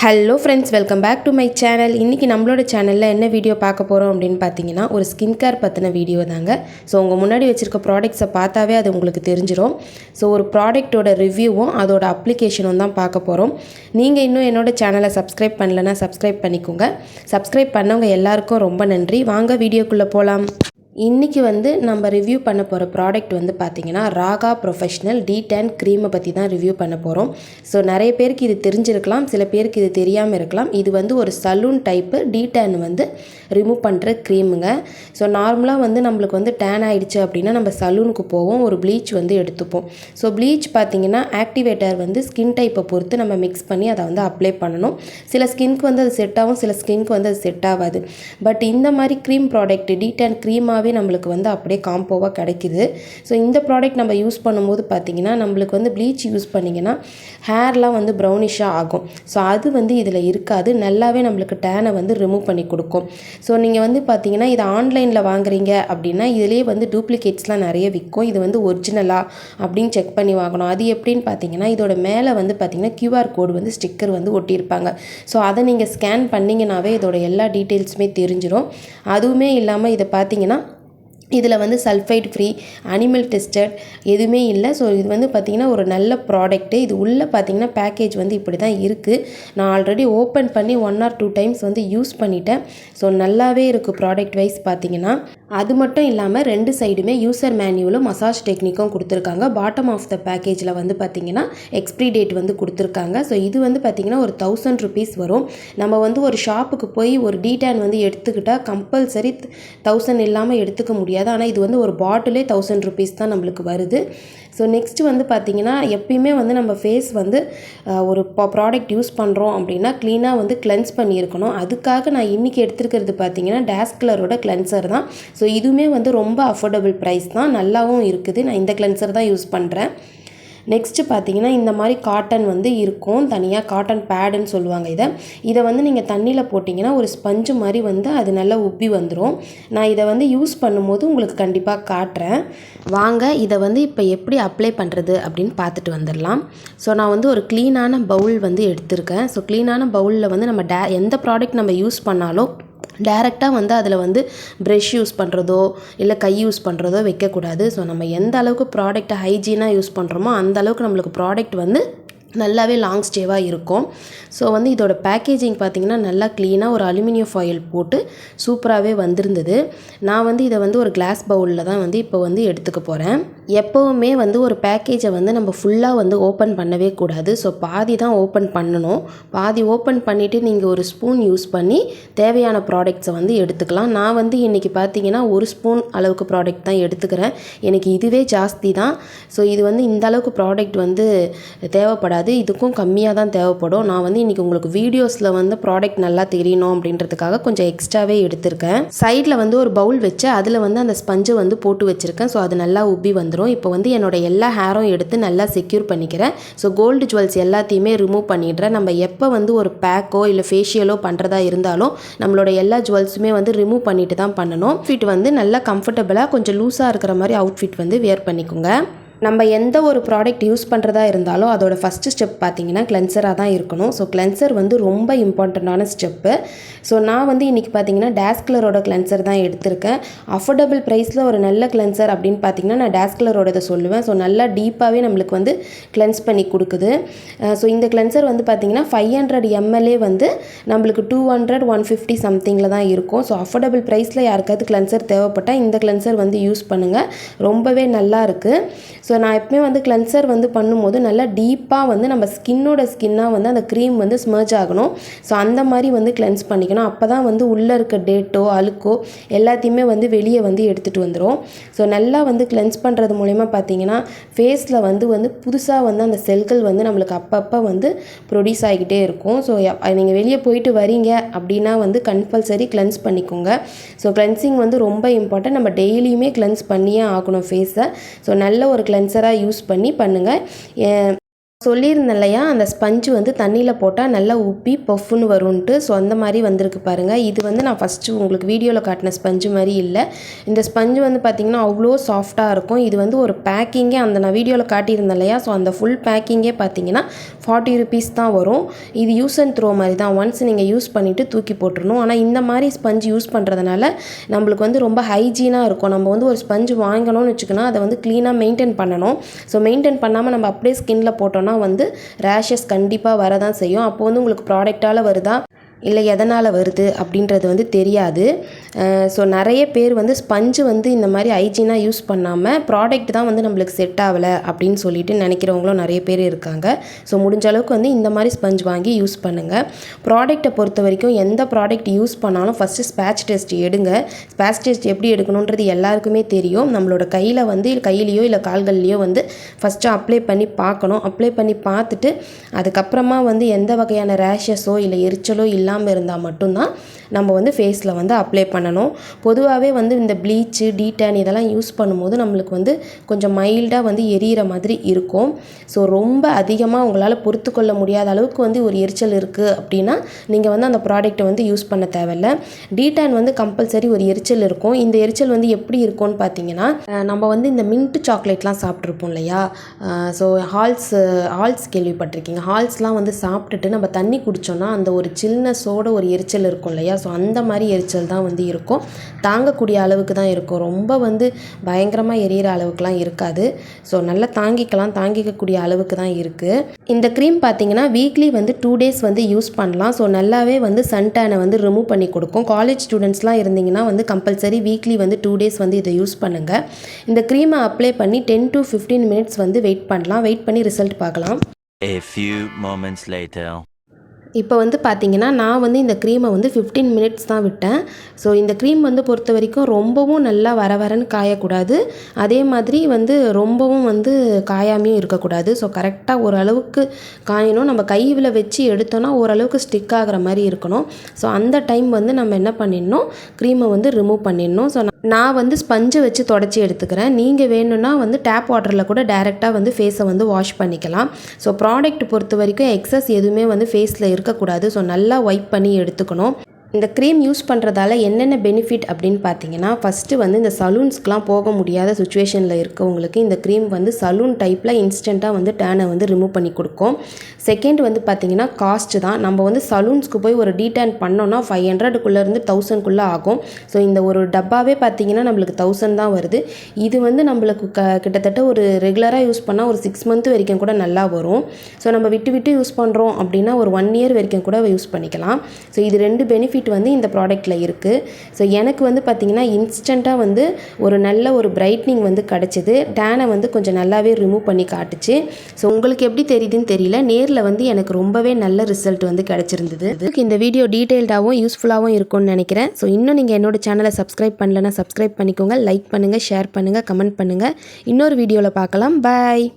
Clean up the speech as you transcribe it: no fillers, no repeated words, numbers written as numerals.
Hello friends, welcome back to my channel. இன்றைக்கி நம்மளோட சேனலில் என்ன வீடியோ பார்க்க போகிறோம் அப்படின்னு பார்த்தீங்கன்னா, ஒரு ஸ்கின் கேர் பற்றின வீடியோ தாங்க. ஸோ உங்கள் முன்னாடி வச்சுருக்க ப்ராடக்ட்ஸை பார்த்தாவே அது உங்களுக்கு தெரிஞ்சிடும். ஸோ ஒரு ப்ராடக்ட்டோட ரிவ்யூவும் அதோட அப்ளிகேஷனும் தான் பார்க்க போகிறோம். நீங்கள் இன்னும் என்னோட சேனலை சப்ஸ்கிரைப் பண்ணலைன்னா சப்ஸ்கிரைப் பண்ணிக்கோங்க. சப்ஸ்கிரைப் பண்ணவங்க எல்லாருக்கும் ரொம்ப நன்றி. வாங்க வீடியோக்குள்ளே போகலாம். இன்றைக்கி நம்ம ரிவ்யூ பண்ண போகிற ப்ராடக்ட் பார்த்திங்கன்னா ராகா ப்ரொஃபஷ்னல் டீடான் க்ரீமை பற்றி தான் ரிவ்யூ பண்ண போகிறோம். ஸோ நிறைய பேருக்கு இது தெரிஞ்சிருக்கலாம், சில பேருக்கு இது தெரியாமல் இருக்கலாம். இது ஒரு சலூன் டைப்பு டீடான் ரிமூவ் பண்ணுற க்ரீமுங்க. ஸோ நார்மலாக நம்மளுக்கு டேன் ஆகிடுச்சு அப்படின்னா நம்ம சலூனுக்கு போவோம், ஒரு ப்ளீச் எடுத்துப்போம். ஸோ ப்ளீச் பார்த்திங்கன்னா ஆக்டிவேட்டர் ஸ்கின் டைப்பை பொறுத்து நம்ம மிக்ஸ் பண்ணி அதை அப்ளை பண்ணணும். சில ஸ்கின்க்கு அது செட் ஆகும், சில ஸ்கின்க்கு அது செட் ஆகாது. பட் இந்த மாதிரி க்ரீம் ப்ராடக்ட் டீடான் க்ரீமாகவே நம்மளுக்கு அப்படியே காம்போவாக கிடைக்குது. ஸோ இந்த ப்ராடக்ட் நம்ம யூஸ் பண்ணும்போது பார்த்திங்கன்னா நம்மளுக்கு ப்ளீச் யூஸ் பண்ணிங்கன்னா ஹேர்லாம் ப்ரௌனிஷாக ஆகும். ஸோ அது இதில் இருக்காது, நல்லாவே நம்மளுக்கு டேனை ரிமூவ் பண்ணி கொடுக்கும். ஸோ நீங்கள் பார்த்தீங்கன்னா இதை ஆன்லைனில் வாங்குறீங்க அப்படின்னா இதிலே டூப்ளிகேட்ஸ்லாம் நிறைய விற்கும். இது ஒரிஜினலா அப்படின்னு செக் பண்ணி வாங்கணும். அது எப்படின்னு பார்த்தீங்கன்னா இதோட மேலே பார்த்தீங்கன்னா QR கோடு ஸ்டிக்கர் ஒட்டியிருப்பாங்க. ஸோ அதை நீங்கள் ஸ்கேன் பண்ணிங்கனாவே இதோட எல்லா டீட்டெயில்ஸுமே தெரிஞ்சிடும். அதுவுமே இல்லாமல் இதை பார்த்தீங்கன்னா இதில் சல்ஃபைட் ஃப்ரீ, அனிமல் டெஸ்டட் எதுவுமே இல்லை. ஸோ இது பார்த்திங்கன்னா ஒரு நல்ல ப்ராடக்ட்டு. இது உள்ளே பார்த்திங்கன்னா பேக்கேஜ் இப்படி தான் இருக்குது. நான் ஆல்ரெடி ஓப்பன் பண்ணி 1 or 2 டைம்ஸ் யூஸ் பண்ணிட்டேன். ஸோ நல்லாவே இருக்குது ப்ராடக்ட் வைஸ் பார்த்திங்கன்னா. அது மட்டும் இல்லாமல் 2 சைடுமே யூசர் மேனுவலும் மசாஜ் டெக்னிக்கும் கொடுத்துருக்காங்க. பாட்டம் ஆஃப் த பேக்கேஜில் பார்த்திங்கன்னா எக்ஸ்பிரி டேட் கொடுத்துருக்காங்க. ஸோ இது பார்த்திங்கன்னா ஒரு 1000 rupees வரும். நம்ம ஒரு ஷாப்புக்கு போய் ஒரு டீடான் எடுத்துக்கிட்டால் கம்பல்சரி 1000 இல்லாமல் எடுத்துக்க முடியாது. ஆனால் இது ஒரு பாட்டிலே 1000 rupees தான் நம்மளுக்கு வருது. ஸோ நெக்ஸ்ட்டு பார்த்திங்கன்னா எப்பயுமே நம்ம ஃபேஸ் ஒரு ப்ராடக்ட் யூஸ் பண்ணுறோம் அப்படின்னா க்ளீனாக கிளென்ஸ் பண்ணியிருக்கணும். அதுக்காக நான் இன்றைக்கி எடுத்துருக்கிறது பார்த்திங்கன்னா டாஸ்க்லரோட கிளென்சர் தான். ஸோ இதுவுமே ரொம்ப அஃபோர்டபுள் ப்ரைஸ் தான், நல்லாவும் இருக்குது. நான் இந்த கிளென்சர் தான் யூஸ் பண்ணுறேன். நெக்ஸ்ட்டு பார்த்தீங்கன்னா இந்த மாதிரி காட்டன் இருக்கும், தனியாக காட்டன் பேடுன்னு சொல்லுவாங்க. இதை நீங்கள் தண்ணியில் போட்டிங்கன்னா ஒரு ஸ்பஞ்சு மாதிரி அது நல்லா உப்பி வந்துடும். நான் இதை யூஸ் பண்ணும்போது உங்களுக்கு கண்டிப்பாக காட்டுறேன். வாங்க இதை இப்போ எப்படி அப்ளை பண்ணுறது அப்படின்னு பார்த்துட்டு வந்துடலாம். ஸோ நான் ஒரு க்ளீனான பவுல் எடுத்திருக்கேன். ஸோ க்ளீனான பவுலில் நம்ம எந்த ப்ராடக்ட் நம்ம யூஸ் பண்ணாலும் டேரெக்டாக அதில் ப்ரெஷ் யூஸ் பண்ணுறதோ இல்லை கை யூஸ் பண்ணுறதோ வைக்கக்கூடாது. ஸோ நம்ம எந்த அளவுக்கு ப்ராடக்ட்டை ஹைஜீனாக யூஸ் பண்ணுறோமோ அந்த அளவுக்கு நம்மளுக்கு ப்ராடக்ட் நல்லாவே லாங் ஸ்டேவாக இருக்கும். ஸோ இதோட பேக்கேஜிங் பார்த்திங்கன்னா நல்லா க்ளீனாக ஒரு அலுமினியம் ஃபாயில் போட்டு சூப்பராகவே வந்திருந்தது. நான் இதை ஒரு கிளாஸ் பவுலில் தான் இப்போ எடுத்துக்க போகிறேன். எப்போவுமே ஒரு பேக்கேஜை நம்ம ஃபுல்லாக ஓப்பன் பண்ணவே கூடாது. ஸோ பாதி தான் ஓப்பன் பண்ணணும். பாதி ஓப்பன் பண்ணிவிட்டு நீங்கள் ஒரு ஸ்பூன் யூஸ் பண்ணி தேவையான ப்ராடக்ட்ஸை எடுத்துக்கலாம். நான் இன்றைக்கி பார்த்தீங்கன்னா 1 ஸ்பூன் அளவுக்கு ப்ராடக்ட் தான் எடுத்துக்கிறேன். எனக்கு இதுவே ஜாஸ்தி தான். ஸோ இது இந்த அளவுக்கு ப்ராடக்ட் தேவைப்படாது, இதுக்கும் கம்மியாக தான் தேவைப்படும். நான் இன்றைக்கி உங்களுக்கு வீடியோஸில் ப்ராடக்ட் நல்லா தெரியணும் அப்படின்றதுக்காக கொஞ்சம் எக்ஸ்ட்ராவே எடுத்திருக்கேன். சைடில் ஒரு பவுல் வச்சு அதில் அந்த ஸ்பஞ்சை போட்டு வச்சுருக்கேன். ஸோ அது நல்லா உப்பி வந்துடும். இப்போ என்னோட எல்லா ஹேரும் எடுத்து நல்லா செக்யூர் பண்ணிக்கிறேன். ஸோ கோல்டு ஜுவல்ஸ் எல்லாத்தையுமே ரிமூவ் பண்ணிடுறேன். நம்ம எப்போ ஒரு பேக்கோ இல்லை ஃபேஷியலோ பண்ணுறதா இருந்தாலும் நம்மளோட எல்லா ஜுவல்ஸுமே ரிமூவ் பண்ணிட்டு தான் பண்ணணும். அவுட்ஃபிட் நல்லா கம்ஃபர்டபுளாக கொஞ்சம் லூஸாக இருக்கிற மாதிரி அவுட்ஃபிட் வேர் பண்ணிக்கோங்க. நம்ம எந்த ஒரு ப்ராடக்ட் யூஸ் பண்ணுறதா இருந்தாலும் அதோட ஃபஸ்ட்டு ஸ்டெப் பார்த்திங்கன்னா கிளென்சராக தான் இருக்கணும். ஸோ கிளென்சர் ரொம்ப இம்பார்ட்டண்ட்டான ஸ்டெப்பு. ஸோ நான் இன்றைக்கி பார்த்திங்கன்னா டாஸ்க்லரோட கிளென்சர் தான் எடுத்திருக்கேன். அஃபோர்டபுள் ப்ரைஸில் ஒரு நல்ல கிளென்சர் அப்படின்னு பார்த்திங்கன்னா நான் டாஸ்க்லரோடதை சொல்லுவேன். ஸோ நல்லா டீப்பாகவே நம்மளுக்கு கிளென்ஸ் பண்ணி கொடுக்குது. ஸோ இந்த கிளென்சர் பார்த்திங்கன்னா 500 ml நம்மளுக்கு 200 150 சம்திங்கில் தான் இருக்கும். ஸோ அஃபோர்டபுள் ப்ரைஸில் யாருக்காவது கிளென்சர் தேவைப்பட்டால் இந்த கிளென்சர் யூஸ் பண்ணுங்கள், ரொம்பவே நல்லா இருக்குது. ஸோ நான் எப்பவுமே கிளென்சர் பண்ணும்போது நல்லா டீப்பாக நம்ம ஸ்கின்னாக அந்த க்ரீம் ஸ்மர்ஜ் ஆகணும். ஸோ அந்த மாதிரி கிளென்ஸ் பண்ணிக்கணும். அப்போ தான் உள்ளே இருக்க டேட்டோ அழுக்கோ எல்லாத்தையுமே வெளியே எடுத்துகிட்டு வந்துடும். ஸோ நல்லா கிளென்ஸ் பண்ணுறது மூலயமா பார்த்தீங்கன்னா ஃபேஸில் புதுசாக அந்த செல்கள் நம்மளுக்கு அப்பப்போ ப்ரொடியூஸ் ஆகிக்கிட்டே இருக்கும். ஸோ நீங்கள் வெளியே போயிட்டு வரீங்க அப்படின்னா கம்பல்சரி கிளென்ஸ் பண்ணிக்கோங்க. ஸோ கிளென்சிங் ரொம்ப இம்பார்ட்டன்ட். நம்ம டெய்லியுமே கிளென்ஸ் பண்ணியே ஆகணும் ஃபேஸை. ஸோ நல்ல ஒரு கிளென்சராக யூஸ் பண்ணி பண்ணுங்கள். சொல்லியிருந்தேன் இல்லையா, அந்த ஸ்பஞ்சு வந்து தண்ணியில் போட்டால் நல்லா உப்பி பஃப்னு வரும்ன்ட்டு. ஸோ அந்த மாதிரி வந்திருக்கு பாருங்கள். இது வந்து நான் ஃபஸ்ட்டு உங்களுக்கு வீடியோவில் காட்டின ஸ்பஞ்சு மாதிரி இல்லை. இந்த ஸ்பஞ்சு வந்து பார்த்திங்கன்னா அவ்வளோ சாஃப்டாக இருக்கும். இது வந்து ஒரு பேக்கிங்கே நான் வீடியோவில் காட்டியிருந்தேன் இல்லையா, ஸோ அந்த ஃபுல் பேக்கிங்கே பார்த்திங்கன்னா 40 ருபீஸ் தான் வரும். இது யூஸ் அண்ட் த்ரோ மாதிரி தான். ஒன்ஸ் நீங்கள் யூஸ் பண்ணிவிட்டு தூக்கி போட்டுருணும். ஆனால் இந்த மாதிரி ஸ்பஞ்சு யூஸ் பண்ணுறதுனால நம்மளுக்கு வந்து ரொம்ப ஹைஜீனாக இருக்கும். நம்ம வந்து ஒரு ஸ்பஞ்சு வாங்கணும்னு வச்சுக்கோன்னா அதை வந்து க்ளீனாக மெயின்டைன் பண்ணணும். ஸோ மெயின்டைன் பண்ணாமல் நம்ம அப்படியே ஸ்கின்ல போட்டோம்னா வந்து ரேஷஸ் கண்டிப்பாக வரதான் செய்யும். அப்போ வந்து உங்களுக்கு ப்ராடக்டால் வருதா இல்லை எதனால் வருது அப்படின்றது வந்து தெரியாது. ஸோ நிறைய பேர் வந்து ஸ்பஞ்சு வந்து இந்த மாதிரி ஹைஜீனாக யூஸ் பண்ணாமல் ப்ராடக்ட் தான் வந்து நம்மளுக்கு செட் ஆகலை அப்படின்னு சொல்லிட்டு நினைக்கிறவங்களும் நிறைய பேர் இருக்காங்க. ஸோ முடிஞ்ச அளவுக்கு வந்து இந்த மாதிரி ஸ்பஞ்ச் வாங்கி யூஸ் பண்ணுங்கள். ப்ராடக்ட்டை பொறுத்த வரைக்கும் எந்த ப்ராடக்ட் யூஸ் பண்ணாலும் ஃபஸ்ட்டு ஸ்பேட்ச் டெஸ்ட் எடுங்க. ஸ்பேட்ச் டெஸ்ட் எப்படி எடுக்கணுன்றது எல்லாருக்குமே தெரியும். நம்மளோட கையில் வந்து கையிலையோ இல்லை கால்கள்லையோ வந்து ஃபஸ்ட்டு அப்ளை பண்ணி பார்க்கணும். அப்ளை பண்ணி பார்த்துட்டு அதுக்கப்புறமா வந்து எந்த வகையான ரேஷஸோ இல்லை எரிச்சலோ இல்லாமல் இருந்தால் மட்டும்தான் நம்ம வந்து ஃபேஸில் வந்து அப்ளை பண்ணணும். பொதுவாகவே வந்து இந்த ப்ளீச்சு டீடான் இதெல்லாம் யூஸ் பண்ணும்போது நம்மளுக்கு வந்து கொஞ்சம் மைல்டாக வந்து எரியிற மாதிரி இருக்கும். ஸோ ரொம்ப அதிகமாக உங்களால் பொறுத்து கொள்ள முடியாத அளவுக்கு வந்து ஒரு எரிச்சல் இருக்குது அப்படின்னா நீங்கள் வந்து அந்த ப்ராடக்ட்டை வந்து யூஸ் பண்ண தேவையில்லை. டீடான் வந்து கம்பல்சரி ஒரு எரிச்சல் இருக்கும். இந்த எரிச்சல் வந்து எப்படி இருக்கும்னு பார்த்தீங்கன்னா, நம்ம வந்து இந்த மின்ட் சாக்லேட்லாம் சாப்பிட்ருப்போம் இல்லையா, ஸோ ஹால்ஸ் கேள்விப்பட்டிருக்கீங்க. ஹால்ஸ்லாம் வந்து சாப்பிட்டுட்டு நம்ம தண்ணி குடித்தோன்னா அந்த ஒரு சில்னஸோட ஒரு எரிச்சல் இருக்கும் இல்லையா, ஸோ அந்த மாதிரி எரிச்சல் தான் வந்து இருக்கும். தாங்கக்கூடிய அளவுக்கு தான் இருக்கும். ரொம்ப வந்து பயங்கரமாக எரியிற அளவுக்குலாம் இருக்காது. ஸோ நல்லா தாங்கிக்கக்கூடிய அளவுக்கு தான் இருக்குது. இந்த க்ரீம் பார்த்தீங்கன்னா வீக்லி வந்து 2 டேஸ் வந்து யூஸ் பண்ணலாம். ஸோ நல்லாவே வந்து சன்டேனை வந்து ரிமூவ் பண்ணி கொடுக்கும். காலேஜ் ஸ்டூடெண்ட்ஸ்லாம் இருந்தீங்கன்னா வந்து கம்பல்சரி வீக்லி வந்து 2 டேஸ் வந்து இதை யூஸ் பண்ணுங்கள். இந்த க்ரீமை அப்ளை பண்ணி 10 to 15 மினிட்ஸ் வந்து வெயிட் பண்ணலாம். வெயிட் பண்ணி ரிசல்ட் பார்க்கலாம். A few moments later. இப்போ வந்து பார்த்திங்கன்னா நான் வந்து இந்த க்ரீமை வந்து 15 மினிட்ஸ் தான் விட்டேன். ஸோ இந்த க்ரீம் வந்து பொறுத்த வரைக்கும் ரொம்பவும் நல்லா வரன்னு காயக்கூடாது, அதே மாதிரி வந்து ரொம்பவும் வந்து காயாமையும் இருக்கக்கூடாது. ஸோ கரெக்டாக ஓரளவுக்கு காயணும். நம்ம கையில் வச்சு எடுத்தோன்னா ஓரளவுக்கு ஸ்டிக் ஆகிற மாதிரி இருக்கணும். ஸோ அந்த டைம் வந்து நம்ம என்ன பண்ணிடணும், க்ரீமை வந்து ரிமூவ் பண்ணிடணும். ஸோ நான் வந்து ஸ்பஞ்சை வச்சு தொடச்சி எடுத்துக்கிறேன். நீங்கள் வேணும்னா வந்து டேப் வாட்டரில் கூட டைரெக்டாக வந்து ஃபேஸை வந்து வாஷ் பண்ணிக்கலாம். ஸோ ப்ராடக்ட் பொறுத்த வரைக்கும் எக்ஸஸ் எதுவுமே வந்து ஃபேஸில் இருக்கக்கூடாது. ஸோ நல்லா வைப் பண்ணி எடுத்துக்கணும். இந்த க்ரீம் யூஸ் பண்ணுறதால என்னென்ன பெனிஃபிட் அப்படின்னு பார்த்தீங்கன்னா, ஃபஸ்ட்டு வந்து இந்த சலூன்ஸ்க்கெலாம் போக முடியாத சுச்சுவேஷனில் இருக்கவங்களுக்கு இந்த க்ரீம் வந்து சலூன் டைப்பில் இன்ஸ்டண்ட்டாக வந்து டேனை வந்து ரிமூவ் பண்ணி கொடுக்கும். செகண்ட் வந்து பார்த்திங்கன்னா காஸ்ட்டு தான். நம்ம வந்து சலூன்ஸ்க்கு போய் ஒரு டீடான் பண்ணோன்னா 500க்குள்ளேருந்து 1000க்குள்ளே ஆகும். ஸோ இந்த ஒரு டப்பாவே பார்த்திங்கன்னா நம்மளுக்கு 1000 தான் வருது. இது வந்து நம்மளுக்கு கிட்டத்தட்ட ஒரு ரெகுலராக யூஸ் பண்ணால் ஒரு 6 மந்த் வரைக்கும் கூட நல்லா வரும். ஸோ நம்ம விட்டு யூஸ் பண்ணுறோம் அப்படின்னா ஒரு 1 இயர் வரைக்கும் கூட யூஸ் பண்ணிக்கலாம். ஸோ இது 2 பெனிஃபிட் வந்து இந்த ப்ராடக்ட்டில் இருக்குது. ஸோ எனக்கு வந்து பார்த்திங்கன்னா இன்ஸ்டண்ட்டாக வந்து ஒரு நல்ல ஒரு பிரைட்னிங் வந்து கிடச்சிது. டேனை வந்து கொஞ்சம் நல்லாவே ரிமூவ் பண்ணி காட்டுச்சு. ஸோ உங்களுக்கு எப்படி தெரியுதுன்னு தெரியல, நேரில் வந்து எனக்கு ரொம்பவே நல்ல ரிசல்ட் வந்து கிடச்சிருந்தது. இந்த வீடியோ டீட்டெயில்டாகவும் யூஸ்ஃபுல்லாகவும் இருக்கும்னு நினைக்கிறேன். ஸோ இன்னும் நீங்கள் என்னோட சேனலை சப்ஸ்கிரைப் பண்ணலன்னா சப்ஸ்கிரைப் பண்ணிக்கோங்க. லைக் பண்ணுங்கள், ஷேர் பண்ணுங்கள், கமெண்ட் பண்ணுங்கள். இன்னொரு வீடியோவில் பார்க்கலாம். பாய்.